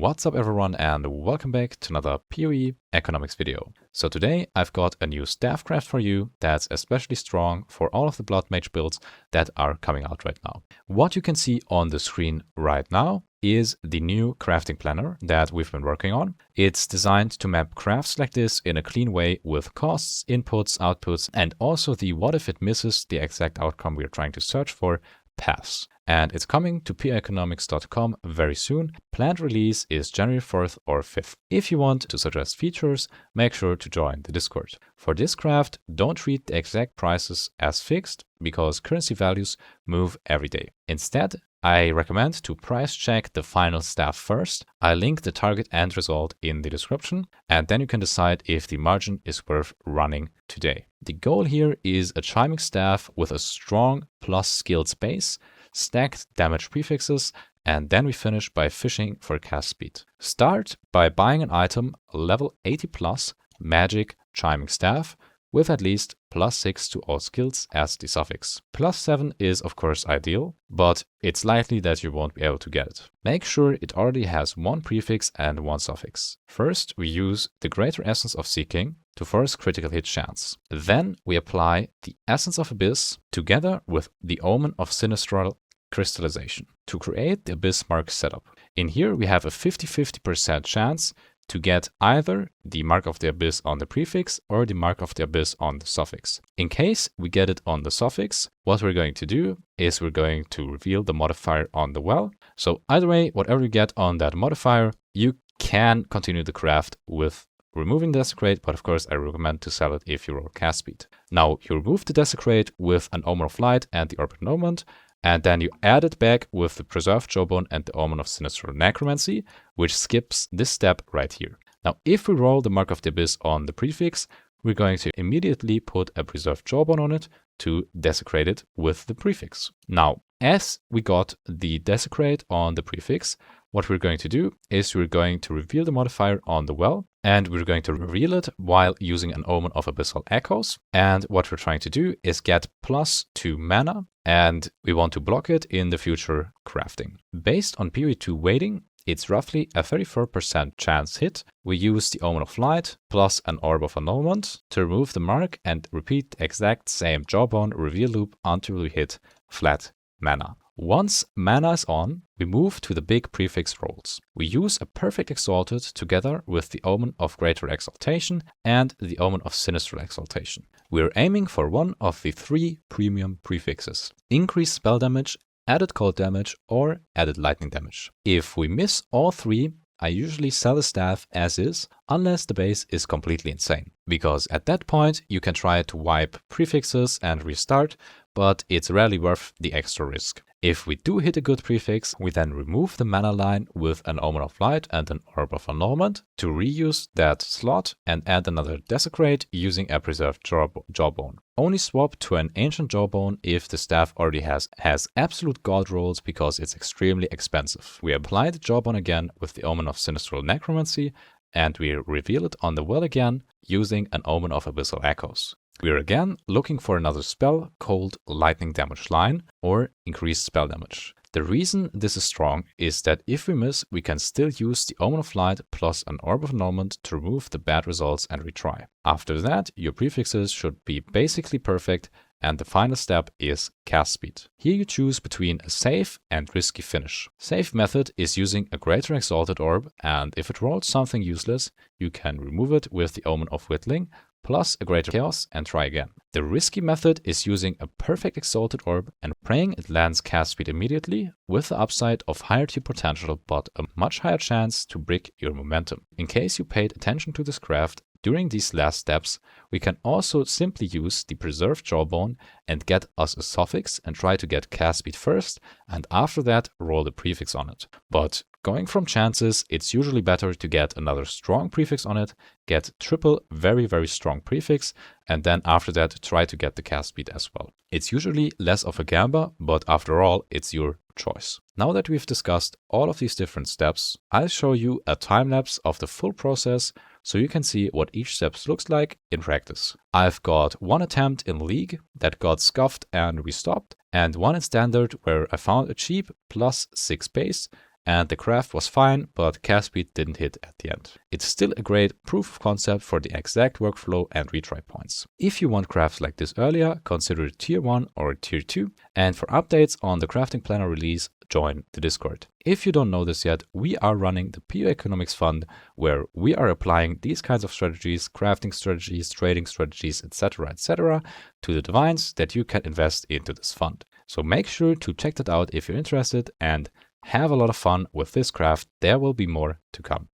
What's up everyone and welcome back to another PoE economics video. So today I've got a new staff craft for you that's especially strong for all of the Blood Mage builds that are coming out right now. What you can see on the screen right now is the new crafting planner that we've been working on. It's designed to map crafts like this in a clean way with costs, inputs, outputs, and also the what if it misses the exact outcome we're trying to search for paths. And it's coming to poeconomics.com very soon. Planned release is January 4th or 5th. If you want to suggest features, make sure to join the Discord. For this craft, don't treat the exact prices as fixed because currency values move every day. Instead, I recommend to price check the final staff first. I link the target end result in the description, and then you can decide if the margin is worth running today. The goal here is a Chiming Staff with a strong plus skills base, stacked damage prefixes, and then we finish by fishing for cast speed. Start by buying an item level 80 plus magic Chiming Staff with at least +6 to all skills as the suffix. +7 is of course ideal, but it's likely that you won't be able to get it. Make sure it already has one prefix and one suffix. First, we use the Greater Essence of Seeking to force critical hit chance. Then we apply the Essence of Abyss together with the Omen of Sinistral Crystallization to create the Abyss Mark setup. In here we have a 50-50% chance to get either the Mark of the Abyss on the prefix or the Mark of the Abyss on the suffix. In case we get it on the suffix, what we're going to do is we're going to reveal the modifier on the well. So either way, whatever you get on that modifier, you can continue the craft with removing desecrate, but of course I recommend to sell it if you roll cast speed. Now you remove the desecrate with an Omen of Light and the Orbital Moment, and then you add it back with the Preserved Jawbone and the Omen of Sinistral Necromancy, which skips this step right here. Now, if we roll the Mark of the Abyss on the prefix, we're going to immediately put a Preserved Jawbone on it to desecrate it with the prefix. Now, as we got the desecrate on the prefix, what we're going to do is we're going to reveal the modifier on the well, and we're going to reveal it while using an Omen of Abyssal Echoes. And what we're trying to do is get +2 mana, and we want to block it in the future crafting. Based on PoE2 weighting, it's roughly a 34% chance hit. We use the Omen of Light plus an Orb of Annulment to remove the mark and repeat the exact same Jawbone reveal loop until we hit flat mana. Once mana is on, we move to the big prefix rolls. We use a Perfect Exalted together with the Omen of Greater Exaltation and the Omen of Sinistral Exaltation. We're aiming for one of the 3 premium prefixes: increased spell damage, added cold damage, or added lightning damage. If we miss all 3, I usually sell the staff as is, unless the base is completely insane. Because at that point, you can try to wipe prefixes and restart, but it's rarely worth the extra risk. If we do hit a good prefix, we then remove the mana line with an Omen of Light and an Orb of Annulment to reuse that slot and add another Desecrate using a Preserved Jawbone. Only swap to an Ancient Jawbone if the staff already has absolute god rolls because it's extremely expensive. We apply the Jawbone again with the Omen of Sinistral Necromancy, and we reveal it on the well again using an Omen of Abyssal Echoes. We're again looking for another spell called Lightning Damage Line or Increased Spell Damage. The reason this is strong is that if we miss, we can still use the Omen of Light plus an Orb of Annulment to remove the bad results and retry. After that, your prefixes should be basically perfect, and the final step is cast speed. Here you choose between a safe and risky finish. Safe method is using a Greater Exalted Orb, and if it rolls something useless, you can remove it with the Omen of Whittling plus a Greater Chaos and try again. The risky method is using a Perfect Exalted Orb and praying it lands cast speed immediately with the upside of higher tier potential but a much higher chance to brick your momentum. In case you paid attention to this craft, during these last steps, we can also simply use the Preserved Jawbone and get us a suffix and try to get cast speed first, and after that roll the prefix on it. But going from chances, it's usually better to get another strong prefix on it, get triple very strong prefix, and then after that try to get the cast speed as well. It's usually less of a gamble, but after all, it's your choice. Now that we've discussed all of these different steps, I'll show you a time lapse of the full process so you can see what each step looks like in practice. I've got one attempt in League that got scuffed and restopped, and one in Standard where I found a cheap +6 base and the craft was fine, but cast speed didn't hit at the end. It's still a great proof of concept for the exact workflow and retry points. If you want crafts like this earlier, consider tier 1 or tier 2, and for updates on the crafting planner release, join the Discord. If you don't know this yet, we are running the PoE Economics Fund, where we are applying these kinds of strategies, crafting strategies, trading strategies, etc., to the divines that you can invest into this fund. So make sure to check that out if you're interested and have a lot of fun with this craft. There will be more to come.